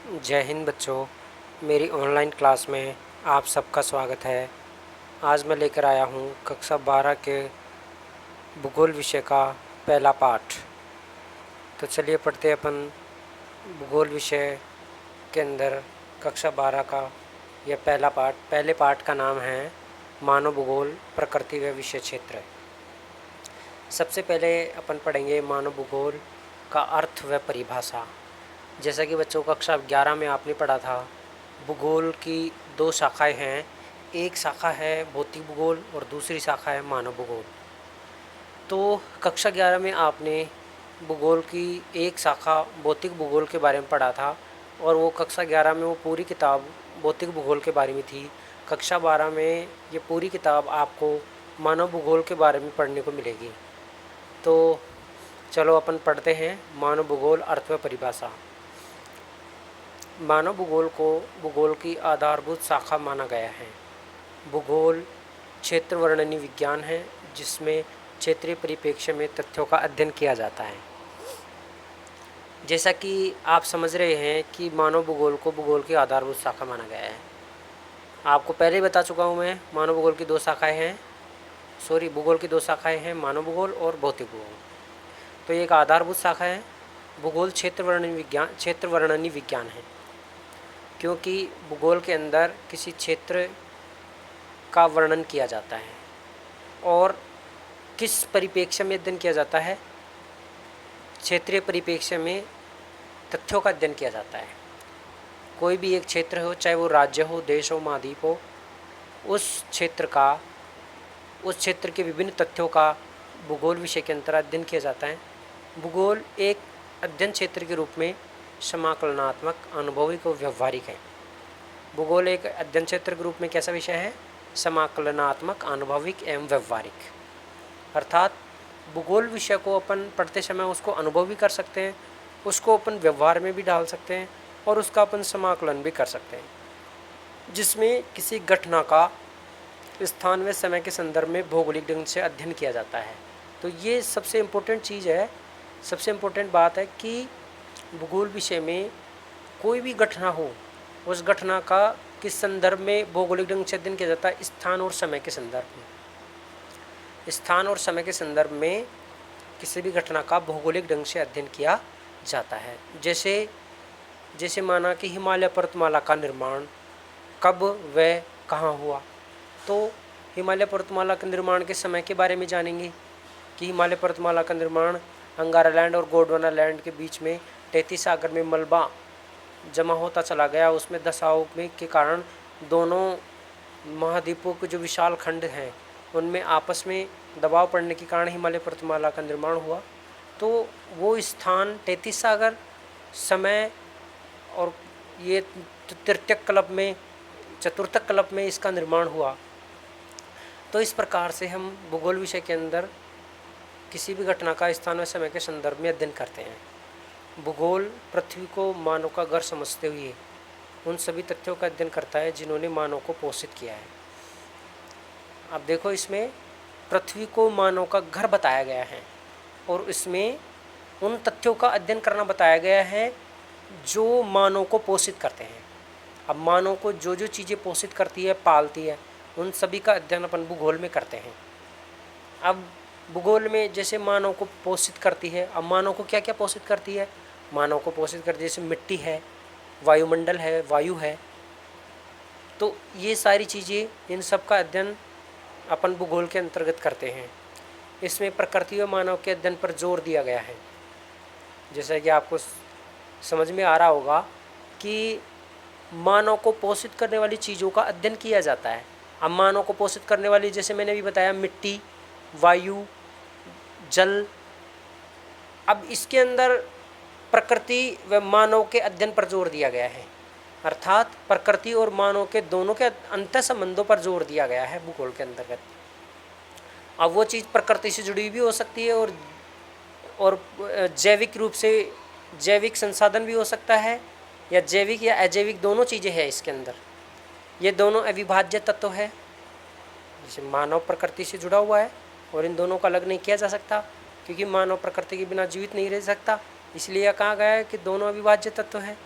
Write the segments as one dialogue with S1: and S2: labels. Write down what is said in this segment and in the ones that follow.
S1: जय हिंद बच्चों। मेरी ऑनलाइन क्लास में आप सबका स्वागत है। आज मैं लेकर आया हूँ कक्षा 12 के भूगोल विषय का पहला पाठ। तो चलिए पढ़ते हैं अपन भूगोल विषय के अंदर कक्षा 12 का यह पहला पाठ। पहले पाठ का नाम है मानव भूगोल, प्रकृति व विषय क्षेत्र। सबसे पहले अपन पढ़ेंगे मानव भूगोल का अर्थ व परिभाषा। जैसा कि बच्चों कक्षा 11 में आपने पढ़ा था, भूगोल की दो शाखाएं हैं। एक शाखा है भौतिक भूगोल और दूसरी शाखा है मानव भूगोल। तो कक्षा 11 में आपने भूगोल की एक शाखा भौतिक भूगोल के बारे में पढ़ा था और वो कक्षा 11 में वो पूरी किताब भौतिक भूगोल के बारे में थी। कक्षा 12 में ये पूरी किताब आपको मानव भूगोल के बारे में पढ़ने को मिलेगी। तो चलो अपन पढ़ते हैं मानव भूगोल, अर्थ व परिभाषा। मानव भूगोल को भूगोल की आधारभूत शाखा माना गया है। भूगोल क्षेत्र वर्णनी विज्ञान है जिसमें क्षेत्रीय परिप्रेक्ष्य में तथ्यों का अध्ययन किया जाता है। जैसा कि आप समझ रहे हैं कि मानव भूगोल को भूगोल की आधारभूत शाखा माना गया है। आपको पहले ही बता चुका हूँ मैं, मानव भूगोल की दो शाखाएँ हैं, भूगोल की दो शाखाएँ हैं, मानव भूगोल और भौतिक भूगोल। तो ये एक आधारभूत शाखा है। भूगोल क्षेत्र वर्णनी विज्ञान है, क्योंकि भूगोल के अंदर किसी क्षेत्र का वर्णन किया जाता है और किस परिप्रेक्ष्य में अध्ययन किया जाता है, क्षेत्रीय परिप्रेक्ष्य में तथ्यों का अध्ययन किया जाता है। कोई भी एक क्षेत्र हो, चाहे वो राज्य हो, देश हो, महाद्वीप हो, उस क्षेत्र के विभिन्न तथ्यों का भूगोल विषय के अंतर्गत अध्ययन किया जाता है। भूगोल एक अध्ययन क्षेत्र के रूप में समाकलनात्मक, अनुभविक और व्यवहारिक है। भूगोल एक अध्ययन क्षेत्र के रूप में कैसा विषय है? समाकलनात्मक, अनुभविक एवं व्यवहारिक। अर्थात भूगोल विषय को अपन पढ़ते समय उसको अनुभव भी कर सकते हैं, उसको अपन व्यवहार में भी डाल सकते हैं और उसका अपन समाकलन भी कर सकते हैं, जिसमें किसी घटना का स्थान व समय के संदर्भ में भौगोलिक ढंग से अध्ययन किया जाता है। तो ये सबसे इम्पोर्टेंट चीज़ है, सबसे इम्पोर्टेंट बात है कि भूगोल विषय में कोई भी घटना हो, उस घटना का किस संदर्भ में भौगोलिक ढंग से अध्ययन किया जाता है? स्थान और समय के संदर्भ में। स्थान और समय के संदर्भ में किसी भी घटना का भौगोलिक ढंग से अध्ययन किया जाता है। जैसे माना कि हिमालय पर्वतमाला का निर्माण कब व कहाँ हुआ, तो हिमालय पर्वतमाला के निर्माण के समय के बारे में जानेंगे कि हिमालय पर्वतमाला का निर्माण अंगारा लैंड और गोंडवाना लैंड के बीच में 33 सागर में मलबा जमा होता चला गया। उसमें दबाव में के कारण दोनों महाद्वीपों के जो विशाल खंड हैं उनमें आपस में दबाव पड़ने के कारण हिमालय पर्वतमाला का निर्माण हुआ। तो वो स्थान 33 सागर, समय और ये चतुर्थक कल्प में इसका निर्माण हुआ। तो इस प्रकार से हम भूगोल विषय के अंदर किसी भी घटना का स्थान और समय के संदर्भ में अध्ययन करते हैं। भूगोल पृथ्वी को मानव का घर समझते हुए उन सभी तथ्यों का अध्ययन करता है जिन्होंने मानव को पोषित किया है। अब देखो, इसमें पृथ्वी को मानव का घर बताया गया है और इसमें उन तथ्यों का अध्ययन करना बताया गया है जो मानव को पोषित करते हैं। अब मानव को जो जो चीज़ें पोषित करती है, पालती है, उन सभी का अध्ययन अपन भूगोल में करते हैं। अब भूगोल में जैसे मानव को पोषित करती है, अब मानव को क्या क्या पोषित करती है? मानव को पोषित करती है जैसे मिट्टी है, वायुमंडल है, वायु है। तो ये सारी चीज़ें, इन सब का अध्ययन अपन भूगोल के अंतर्गत करते हैं। इसमें प्रकृति व मानव के अध्ययन पर जोर दिया गया है। जैसा कि आपको समझ में आ रहा होगा कि मानव को पोषित करने वाली चीज़ों का अध्ययन किया जाता है। अब मानव को पोषित करने वाली, जैसे मैंने भी बताया, मिट्टी, वायु, जल। अब इसके अंदर प्रकृति व मानव के अध्ययन पर जोर दिया गया है, अर्थात प्रकृति और मानव के दोनों के अंतः संबंधों पर जोर दिया गया है भूगोल के अंतर्गत। अब वो चीज़ प्रकृति से जुड़ी भी हो सकती है और जैविक रूप से जैविक संसाधन भी हो सकता है, या जैविक या अजैविक दोनों चीज़ें हैं इसके अंदर। ये दोनों अविभाज्य तत्व है। जैसे मानव प्रकृति से जुड़ा हुआ है और इन दोनों का अलग नहीं किया जा सकता, क्योंकि मानव प्रकृति के बिना जीवित नहीं रह सकता। इसलिए कहा गया है कि दोनों अविभाज्य तत्व हैं।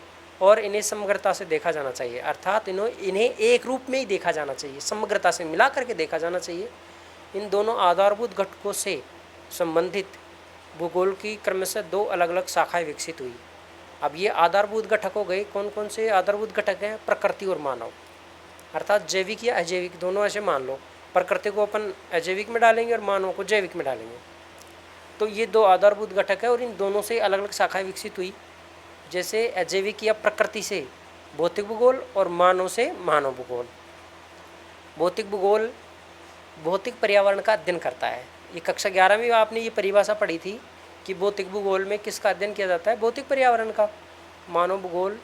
S1: और इन्हें समग्रता से देखा जाना चाहिए, अर्थात इन्हें एक रूप में ही देखा जाना चाहिए, समग्रता से मिला करके देखा जाना चाहिए। इन दोनों आधारभूत घटकों से संबंधित भूगोल की क्रमशः दो अलग अलग शाखाएं विकसित हुई। अब ये आधारभूत घटक हो गए, कौन कौन से आधारभूत घटक हैं? प्रकृति और मानव, अर्थात जैविक या अजैविक दोनों ऐसे मान लो। प्रकृति को अपन अजैविक में डालेंगे और मानव को जैविक में डालेंगे। तो ये दो आधारभूत घटक है और इन दोनों से अलग अलग शाखाएं विकसित हुई। जैसे अजैविक या प्रकृति से भौतिक भूगोल और मानव से मानव भूगोल। भौतिक भूगोल भौतिक पर्यावरण का अध्ययन करता है। ये कक्षा 11 में आपने ये परिभाषा पढ़ी थी कि भौतिक भूगोल में किसका अध्ययन किया जाता है? भौतिक पर्यावरण का। मानव भूगोल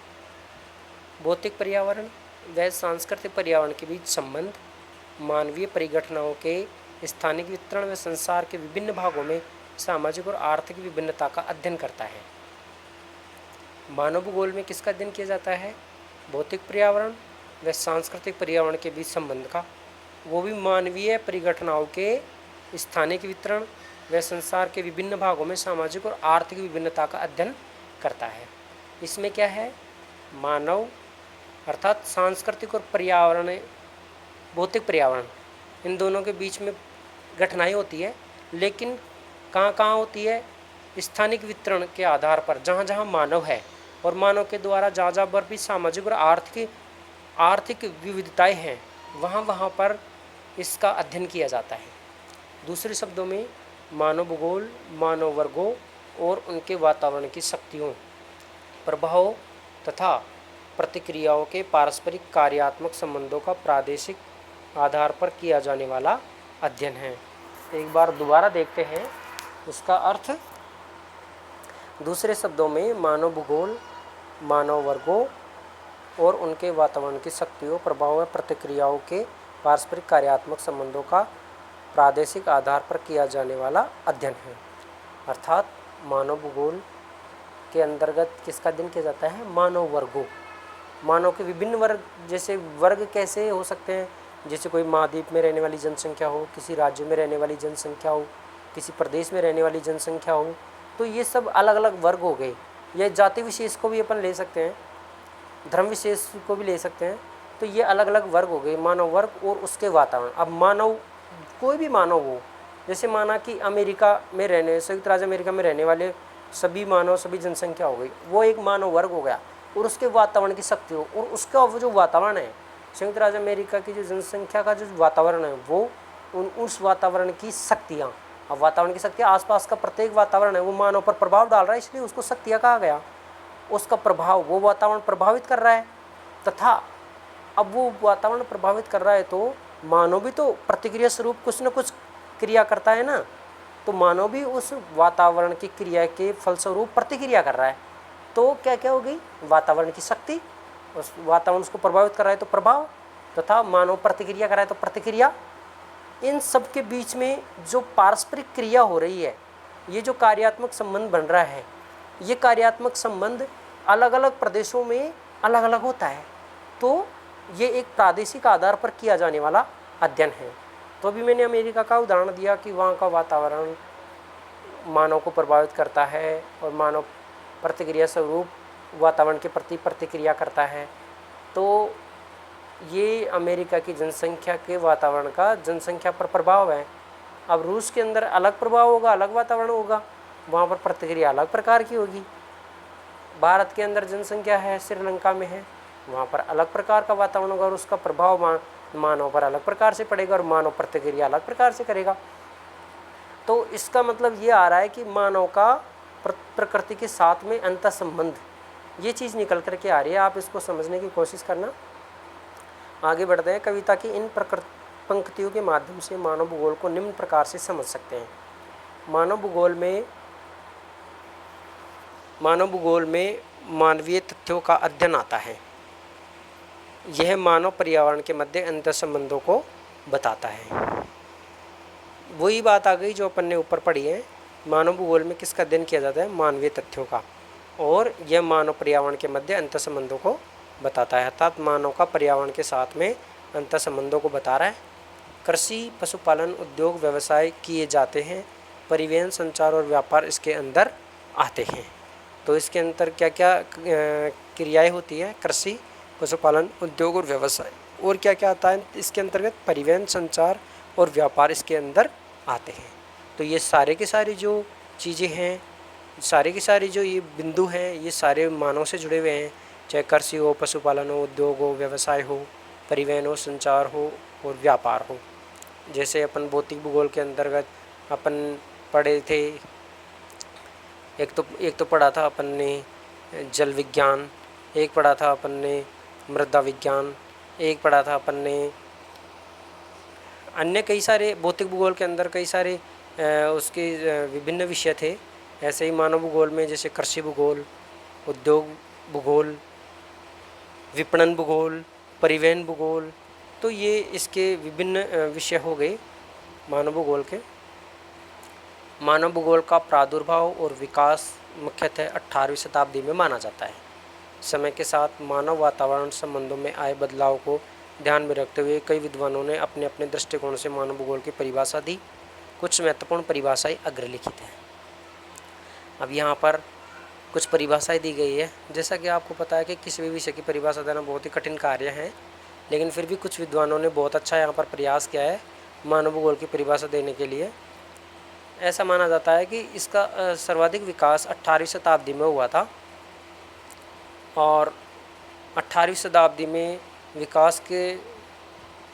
S1: भौतिक पर्यावरण व सांस्कृतिक पर्यावरण के बीच संबंध, मानवीय परिघटनाओं के स्थानिक वितरण व संसार के विभिन्न भागों में सामाजिक और आर्थिक विभिन्नता का अध्ययन करता है। मानव भूगोल में किसका अध्ययन किया जाता है? भौतिक पर्यावरण व सांस्कृतिक पर्यावरण के बीच संबंध का, वो भी मानवीय परिघटनाओं के स्थानिक वितरण व संसार के विभिन्न भागों में सामाजिक और आर्थिक विभिन्नता का अध्ययन करता है। इसमें क्या है? मानव अर्थात सांस्कृतिक और पर्यावरण भौतिक पर्यावरण, इन दोनों के बीच में घटनाएं होती है, लेकिन कहाँ कहाँ होती है? स्थानिक वितरण के आधार पर, जहाँ जहाँ मानव है और मानव के द्वारा जहाँ जहाँ पर भी सामाजिक और आर्थिक विविधताएं हैं, वहाँ वहाँ पर इसका अध्ययन किया जाता है। दूसरे शब्दों में मानव भूगोल मानव वर्गों और उनके वातावरण की शक्तियों, प्रभावों तथा प्रतिक्रियाओं के पारस्परिक कार्यात्मक संबंधों का प्रादेशिक आधार पर किया जाने वाला अध्ययन है। एक बार दोबारा देखते हैं इसका अर्थ। दूसरे शब्दों में मानव भूगोल मानव वर्गों और उनके वातावरण की शक्तियों, प्रभावों और प्रतिक्रियाओं के पारस्परिक कार्यात्मक संबंधों का प्रादेशिक आधार पर किया जाने वाला अध्ययन है। अर्थात मानव भूगोल के अंतर्गत किसका अध्ययन किया जाता है? मानव वर्गों, मानव के विभिन्न वर्ग। जैसे वर्ग कैसे हो सकते हैं? जैसे कोई महाद्वीप में रहने वाली जनसंख्या हो, किसी राज्य में रहने वाली जनसंख्या हो, किसी प्रदेश में रहने वाली जनसंख्या हो, तो ये सब अलग अलग वर्ग हो गए। यह जाति विशेष को भी अपन ले सकते हैं, धर्म विशेष को भी ले सकते हैं। तो ये अलग अलग वर्ग हो गए, मानव वर्ग और उसके वातावरण। अब मानव कोई भी मानव हो, जैसे माना कि अमेरिका में रहने संयुक्त राज्य अमेरिका में रहने वाले सभी मानव, सभी जनसंख्या हो गई, वो एक मानव वर्ग हो गया। और उसके वातावरण की शक्ति हो, और उसका वो जो वातावरण है, संयुक्त राज्य अमेरिका की जो जनसंख्या का जो वातावरण है, वो उस वातावरण की शक्तियाँ। अब वातावरण की शक्तियाँ, आसपास का प्रत्येक वातावरण है वो मानव पर प्रभाव डाल रहा है, इसलिए उसको शक्तियाँ कहा गया। उसका प्रभाव, वो वातावरण प्रभावित कर रहा है, तथा अब वो वातावरण प्रभावित कर रहा है तो मानव भी तो प्रतिक्रिया स्वरूप कुछ न कुछ क्रिया करता है ना। तो मानव भी उस वातावरण की क्रिया के फलस्वरूप प्रतिक्रिया कर रहा है। तो क्या क्या हो गई? वातावरण की शक्ति, उस वातावरण उसको प्रभावित कर रहा है तो प्रभाव, तथा मानव प्रतिक्रिया कर रहा है तो प्रतिक्रिया। इन सब के बीच में जो पारस्परिक क्रिया हो रही है, ये जो कार्यात्मक संबंध बन रहा है, ये कार्यात्मक संबंध अलग अलग प्रदेशों में अलग अलग होता है। तो ये एक प्रादेशिक आधार पर किया जाने वाला अध्ययन है। तो अभी मैंने अमेरिका का उदाहरण दिया कि वहाँ का वातावरण मानव को प्रभावित करता है और मानव प्रतिक्रिया स्वरूप वातावरण के प्रति प्रतिक्रिया करता है। तो ये अमेरिका की जनसंख्या के वातावरण का जनसंख्या पर प्रभाव है। अब रूस के अंदर अलग प्रभाव होगा, अलग वातावरण होगा, वहाँ पर प्रतिक्रिया अलग प्रकार की होगी। भारत के अंदर जनसंख्या है, श्रीलंका में है, वहाँ पर अलग प्रकार का वातावरण होगा और उसका प्रभाव मानव पर अलग प्रकार से पड़ेगा और मानव प्रतिक्रिया अलग प्रकार से करेगा। तो इसका मतलब ये आ रहा है कि मानव का प्रकृति के साथ में अंतः संबंध, ये चीज़ निकल कर के आ रही है। आप इसको समझने की कोशिश करना। आगे बढ़ते हैं। कविता की इन पंक्तियों के माध्यम से मानव भूगोल को निम्न प्रकार से समझ सकते हैं। मानव भूगोल में मानवीय तथ्यों का अध्ययन आता है। यह मानव पर्यावरण के मध्य अंतर संबंधों को बताता है। वही बात आ गई जो अपन ने ऊपर पढ़ी है। मानव भूगोल में किसका अध्ययन किया जाता है? मानवीय तथ्यों का। और यह मानव पर्यावरण के मध्य अंतर संबंधों को बताता है, अर्थात मानव का पर्यावरण के साथ में अंतर संबंधों को बता रहा है। कृषि, पशुपालन, उद्योग, व्यवसाय किए जाते हैं। परिवहन, संचार और व्यापार इसके अंदर आते हैं। तो इसके अंदर क्या क्या क्रियाएं होती है? कृषि, पशुपालन, उद्योग और व्यवसाय। और क्या क्या आता है इसके अंतर्गत? परिवहन, संचार और व्यापार इसके अंदर आते हैं। तो ये सारे के सारे जो चीज़ें हैं, सारे के सारे जो ये बिंदु हैं, ये सारे मानव से जुड़े हुए हैं। चाहे कृषि हो, पशुपालन हो, उद्योग हो, व्यवसाय हो, परिवहन हो, संचार हो और व्यापार हो। जैसे अपन भौतिक भूगोल के अंतर्गत अपन पढ़े थे, एक तो पढ़ा था अपन ने जल विज्ञान, एक पढ़ा था अपन ने मृदा विज्ञान, एक पढ़ा था अपन ने अन्य कई सारे भौतिक भूगोल के अंदर कई सारे उसके विभिन्न विषय थे। ऐसे ही मानव भूगोल में जैसे कृषि भूगोल, उद्योग भूगोल, विपणन भूगोल, परिवहन भूगोल, तो ये इसके विभिन्न विषय हो गए मानव भूगोल के। मानव भूगोल का प्रादुर्भाव और विकास मुख्यतः 18वीं शताब्दी में माना जाता है। समय के साथ मानव वातावरण संबंधों में आए बदलाव को ध्यान में रखते हुए कई विद्वानों ने अपने अपने दृष्टिकोण से मानव भूगोल की परिभाषा दी। कुछ महत्वपूर्ण परिभाषाएं अग्रलिखित हैं। अब यहाँ पर कुछ परिभाषाएं दी गई है। जैसा कि आपको पता है कि किसी भी विषय की परिभाषा देना बहुत ही कठिन कार्य है, लेकिन फिर भी कुछ विद्वानों ने बहुत अच्छा यहाँ पर प्रयास किया है मानव भूगोल की परिभाषा देने के लिए। ऐसा माना जाता है कि इसका सर्वाधिक विकास 18वीं शताब्दी में हुआ था और 18वीं शताब्दी में विकास के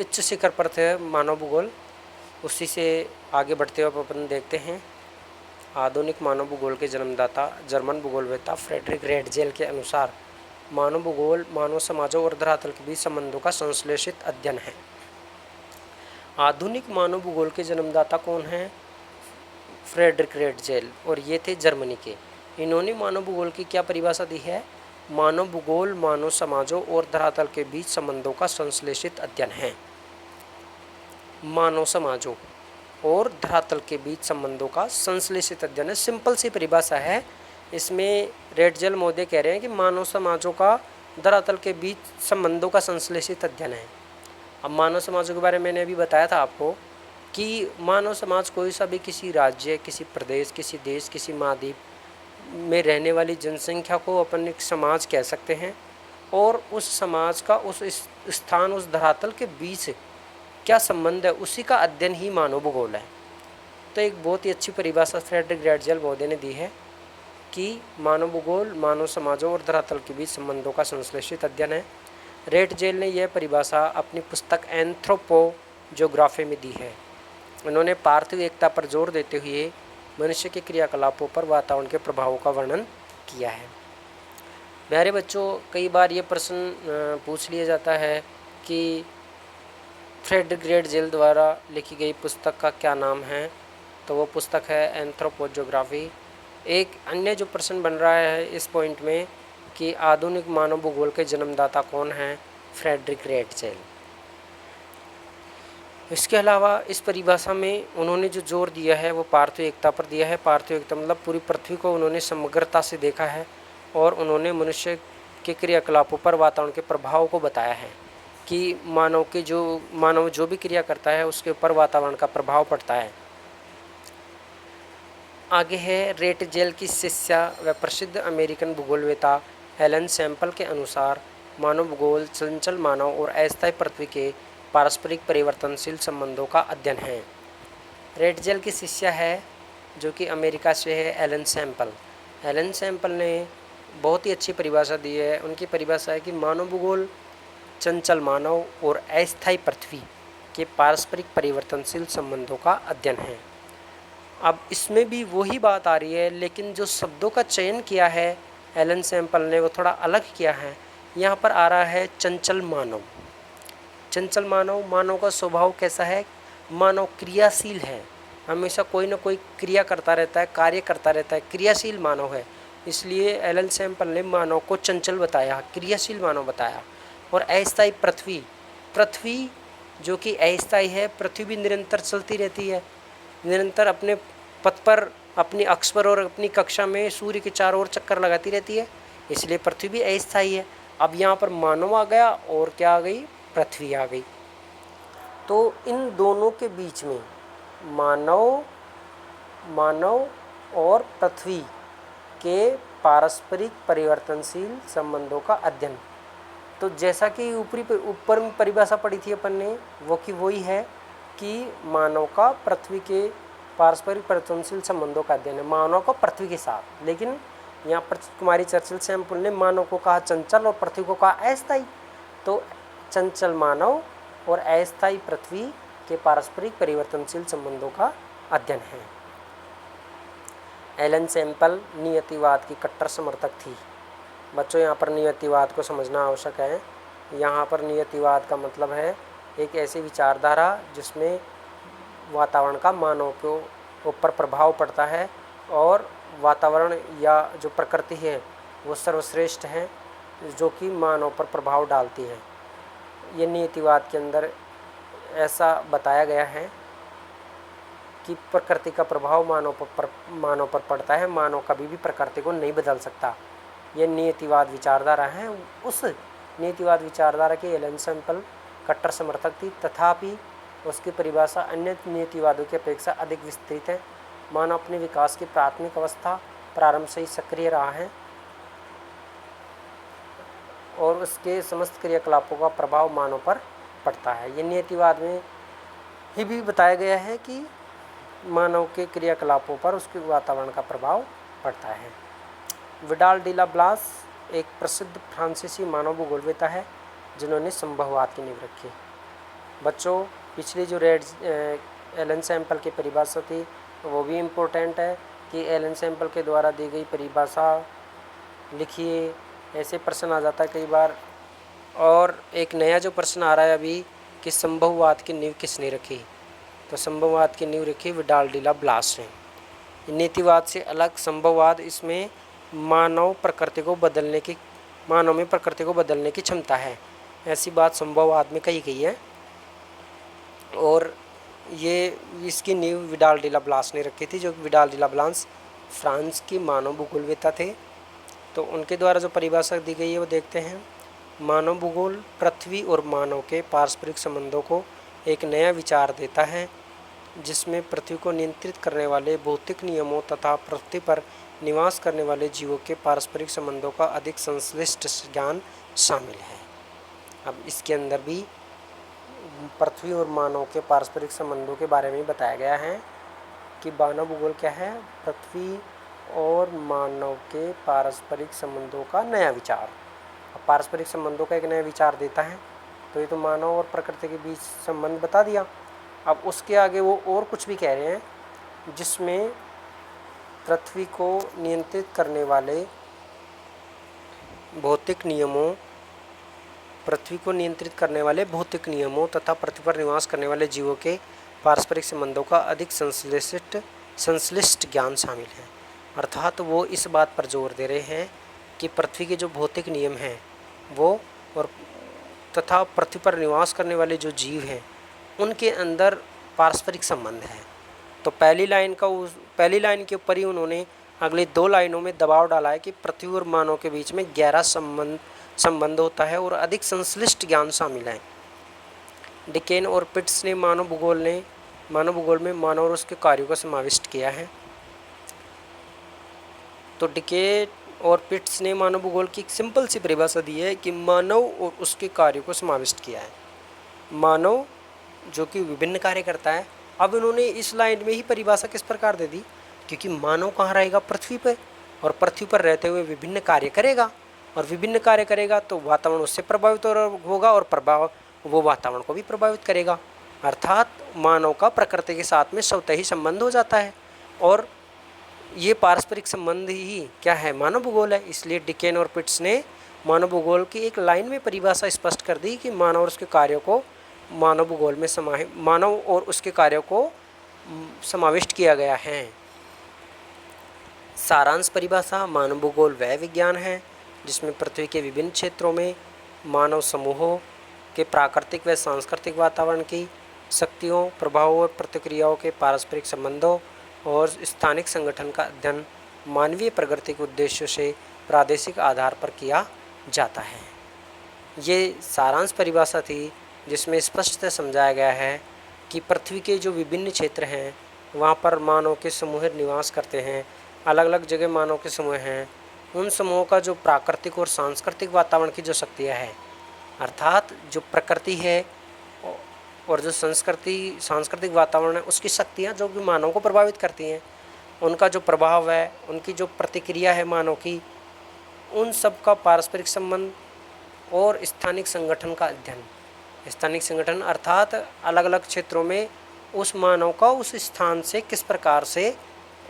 S1: उच्च शिखर पर थे मानव भूगोल। उसी से आगे बढ़ते हुए अपन देखते हैं आधुनिक मानव भूगोल के जन्मदाता जर्मन भूगोलवेत्ता फ्रेडरिक रेटजेल के अनुसार मानव भूगोल मानव समाजों और धरातल के बीच संबंधों का संश्लेषित अध्ययन है। आधुनिक मानव भूगोल के जन्मदाता कौन हैं? फ्रेडरिक रेटजेल, और ये थे जर्मनी के। इन्होंने मानव भूगोल की क्या परिभाषा दी है? मानव भूगोल मानव समाजों और धरातल के बीच संबंधों का संश्लेषित अध्ययन है। मानव समाजों और धरातल के बीच संबंधों का संश्लेषित अध्ययन है। सिंपल सी परिभाषा है। इसमें रेटजेल महोदय कह रहे हैं कि मानव समाजों का धरातल के बीच संबंधों का संश्लेषित अध्ययन है। अब मानव समाजों के बारे में मैंने अभी बताया था आपको कि मानव समाज कोई सा भी किसी राज्य, किसी प्रदेश, किसी देश, किसी महाद्वीप में रहने वाली जनसंख्या को अपन एक समाज कह सकते हैं, और उस समाज का उस स्थान, उस धरातल के बीच क्या संबंध है, उसी का अध्ययन ही मानव भूगोल है। तो एक बहुत ही अच्छी परिभाषा फ्रेडरिक रेटजेल महोदय ने दी है कि मानव भूगोल मानव समाजों और धरातल के बीच संबंधों का संश्लेषित अध्ययन है। रेटजेल ने यह परिभाषा अपनी पुस्तक एंथ्रोपोजोग्राफी में दी है। उन्होंने पार्थिव एकता पर जोर देते हुए मनुष्य के क्रियाकलापों पर वातावरण के प्रभावों का वर्णन किया है। प्यारे बच्चों, कई बार ये प्रश्न पूछ लिया जाता है कि फ्रेडरिक रेटजेल द्वारा लिखी गई पुस्तक का क्या नाम है, तो वो पुस्तक है एंथ्रोपोजोग्राफी। एक अन्य जो प्रश्न बन रहा है इस पॉइंट में कि आधुनिक मानव भूगोल के जन्मदाता कौन हैं? Friedrich Ratzel. इसके अलावा इस परिभाषा में उन्होंने जो जोर दिया है वो पार्थिव एकता पर दिया है। पार्थिव एकता मतलब पूरी पृथ्वी को उन्होंने समग्रता से देखा है और उन्होंने मनुष्य के क्रियाकलापों पर वातावरण के प्रभाव को बताया है कि मानव जो भी क्रिया करता है उसके ऊपर वातावरण का प्रभाव पड़ता है। आगे है रेटजेल की शिष्या व प्रसिद्ध अमेरिकन भूगोलवेत्ता एलन सैम्पल के अनुसार मानव भूगोल चंचल मानव और अस्थायी पृथ्वी के पारस्परिक परिवर्तनशील संबंधों का अध्ययन है। रेटजेल की शिष्या है जो कि अमेरिका से है एलन सैम्पल। एलन सैम्पल ने बहुत ही अच्छी परिभाषा दी है। उनकी परिभाषा है कि मानव भूगोल चंचल मानव और अस्थायी पृथ्वी के पारस्परिक परिवर्तनशील संबंधों का अध्ययन है। अब इसमें भी वही बात आ रही है, लेकिन जो शब्दों का चयन किया है एलन सैम्पल ने वो थोड़ा अलग किया है। यहाँ पर आ रहा है चंचल मानव। चंचल मानव का स्वभाव कैसा है? मानव क्रियाशील है, हमेशा कोई ना कोई क्रिया करता रहता है, कार्य करता रहता है, क्रियाशील मानव है। इसलिए एलन सैम्पल ने मानव को चंचल बताया, क्रियाशील मानव बताया। और अस्थायी पृथ्वी जो कि अस्थायी है, पृथ्वी भी निरंतर चलती रहती है, निरंतर अपने पथ पर, अपनी अक्ष पर और अपनी कक्षा में सूर्य के चारों ओर चक्कर लगाती रहती है, इसलिए पृथ्वी भी अस्थायी है। अब यहाँ पर मानव आ गया और क्या आ गई? पृथ्वी आ गई। तो इन दोनों के बीच में मानव और पृथ्वी के पारस्परिक परिवर्तनशील संबंधों का अध्ययन। तो जैसा कि ऊपर में परिभाषा पढ़ी थी अपन ने, वो कि वही है कि मानव का पृथ्वी के पारस्परिक परिवर्तनशील संबंधों का अध्ययन है, मानव का पृथ्वी के साथ। लेकिन यहाँ पर कुमारी चर्चिल सैंपल ने मानव को कहा चंचल और पृथ्वी को कहा अस्थायी। तो चंचल मानव और अस्थायी पृथ्वी के पारस्परिक परिवर्तनशील संबंधों का अध्ययन है। एलन सैंपल नियतिवाद की कट्टर समर्थक थी। बच्चों, यहाँ पर नियतिवाद को समझना आवश्यक है। यहाँ पर नियतिवाद का मतलब है एक ऐसी विचारधारा जिसमें वातावरण का मानव के ऊपर प्रभाव पड़ता है और वातावरण या जो प्रकृति है वो सर्वश्रेष्ठ है, जो कि मानव पर प्रभाव डालती है। ये नियतिवाद के अंदर ऐसा बताया गया है कि प्रकृति का प्रभाव मानव पर पड़ता है, मानव कभी भी प्रकृति को नहीं बदल सकता। ये नियतिवाद विचारधारा है। उस नियतिवाद विचारधारा के एलन सैंपल कट्टर समर्थक थी, तथापि उसकी परिभाषा अन्य नियतिवादों की अपेक्षा अधिक विस्तृत है। मानव अपने विकास की प्राथमिक अवस्था प्रारंभ से ही सक्रिय रहा है और उसके समस्त क्रियाकलापों का प्रभाव मानव पर पड़ता है। ये नियतिवाद में ही भी बताया गया है कि मानव के क्रियाकलापों पर उसके वातावरण का प्रभाव पड़ता है। विडाल डी ला ब्लास एक प्रसिद्ध फ्रांसीसी मानव भूगोलवेत्ता है जिन्होंने संभववाद की नींव रखी। बच्चों, पिछली जो एलन सैंपल की परिभाषा थी वो भी इम्पोर्टेंट है कि एलन सैंपल के द्वारा दी गई परिभाषा लिखिए। ऐसे प्रश्न आ जाता है कई बार। और एक नया जो प्रश्न आ रहा है अभी कि संभववाद की नींव किसने रखी, तो संभववाद की नींव रखी विडाल डी ला ब्लास ने। नीतिवाद से अलग संभववाद, इसमें मानव में प्रकृति को बदलने की क्षमता है, ऐसी बात संभववाद में कही गई है। और ये इसकी नींव विडाल डी ला ब्लास ने रखी थी, जो विडाल डी ला ब्लास फ्रांस की मानव भूगोलवेत्ता थे। तो उनके द्वारा जो परिभाषा दी गई है वो देखते हैं। मानव भूगोल पृथ्वी और मानव के पारस्परिक संबंधों को एक नया विचार देता है, जिसमें पृथ्वी को नियंत्रित करने वाले भौतिक नियमों तथा पृथ्वी पर निवास करने वाले जीवों के पारस्परिक संबंधों का अधिक संश्लिष्ट ज्ञान शामिल है। अब इसके अंदर भी पृथ्वी और मानव के पारस्परिक संबंधों के बारे में बताया गया है कि मानव भूगोल क्या है, पृथ्वी और मानव के पारस्परिक संबंधों का नया विचार। अब पारस्परिक संबंधों का एक नया विचार देता है, तो ये तो मानव और प्रकृति के बीच संबंध बता दिया। अब उसके आगे वो और कुछ भी कह रहे हैं, जिसमें पृथ्वी को नियंत्रित करने वाले भौतिक भौतिक नियमों तथा पृथ्वी पर निवास करने वाले जीवों के पारस्परिक संबंधों का अधिक संश्लिष्ट ज्ञान शामिल है। अर्थात वो इस बात पर जोर दे रहे हैं कि पृथ्वी के जो भौतिक नियम हैं वो और तथा पृथ्वी पर निवास करने वाले जो जीव हैं उनके अंदर पारस्परिक संबंध है। तो पहली लाइन के ऊपर ही उन्होंने अगली 2 लाइनों में दबाव डाला है कि पृथ्वी और मानव के बीच में गहरा संबंध होता है और अधिक संश्लिष्ट ज्ञान शामिल है। डिकेन और पिट्स ने मानव भूगोल में मानव और उसके कार्यों को समाविष्ट किया है। तो डिकेन और पिट्स ने मानव भूगोल की एक सिंपल सी परिभाषा दी है कि मानव और उसके कार्यों को समाविष्ट किया है। मानव जो कि विभिन्न कार्य करता है। अब इन्होंने इस लाइन में ही परिभाषा किस प्रकार दे दी, क्योंकि मानव कहाँ रहेगा, पृथ्वी पर, और पृथ्वी पर रहते हुए विभिन्न कार्य करेगा, और विभिन्न कार्य करेगा तो वातावरण उससे प्रभावित होगा और प्रभाव वो वातावरण को भी प्रभावित करेगा। अर्थात मानव का प्रकृति के साथ में स्वतः ही संबंध हो जाता है, और ये पारस्परिक संबंध ही क्या है, मानव भूगोल है। इसलिए डिकेन और पिट्स ने मानव भूगोल की एक लाइन में परिभाषा स्पष्ट कर दी कि मानव और उसके कार्यों को समाविष्ट किया गया है। सारांश परिभाषा: मानव भूगोल वह विज्ञान है जिसमें पृथ्वी के विभिन्न क्षेत्रों में मानव समूहों के प्राकृतिक व सांस्कृतिक वातावरण की शक्तियों, प्रभावों और प्रतिक्रियाओं के पारस्परिक संबंधों और स्थानिक संगठन का अध्ययन मानवीय प्रगति के उद्देश्यों से प्रादेशिक आधार पर किया जाता है। ये सारांश परिभाषा थी जिसमें स्पष्टतः समझाया गया है कि पृथ्वी के जो विभिन्न क्षेत्र हैं वहाँ पर मानव के समूह निवास करते हैं। अलग अलग जगह मानव के समूह हैं, उन समूहों का जो प्राकृतिक और सांस्कृतिक वातावरण की जो शक्तियाँ हैं, अर्थात जो प्रकृति है और जो सांस्कृतिक वातावरण है, उसकी शक्तियाँ जो कि मानव को प्रभावित करती हैं, उनका जो प्रभाव है, उनकी जो प्रतिक्रिया है मानव की, उन सब का पारस्परिक संबंध और स्थानिक संगठन का अध्ययन। स्थानिक संगठन अर्थात अलग अलग क्षेत्रों में उस मानव का उस स्थान से किस प्रकार से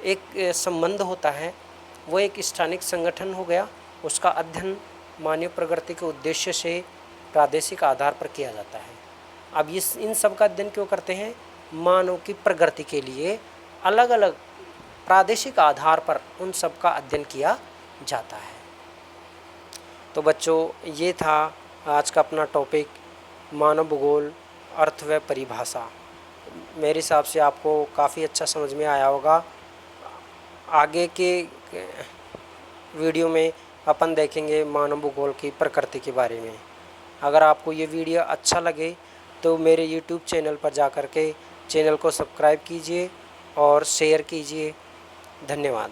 S1: एक संबंध होता है, वो एक स्थानिक संगठन हो गया। उसका अध्ययन मानव प्रगति के उद्देश्य से प्रादेशिक आधार पर किया जाता है। अब इन सब का अध्ययन क्यों करते हैं? मानव की प्रगति के लिए अलग अलग प्रादेशिक आधार पर उन सब का अध्ययन किया जाता है। तो बच्चों, ये था आज का अपना टॉपिक, मानव भूगोल, अर्थ व परिभाषा। मेरे हिसाब से आपको काफ़ी अच्छा समझ में आया होगा। आगे के वीडियो में अपन देखेंगे मानव भूगोल की प्रकृति के बारे में। अगर आपको ये वीडियो अच्छा लगे तो मेरे YouTube चैनल पर जा कर के चैनल को सब्सक्राइब कीजिए और शेयर कीजिए। धन्यवाद।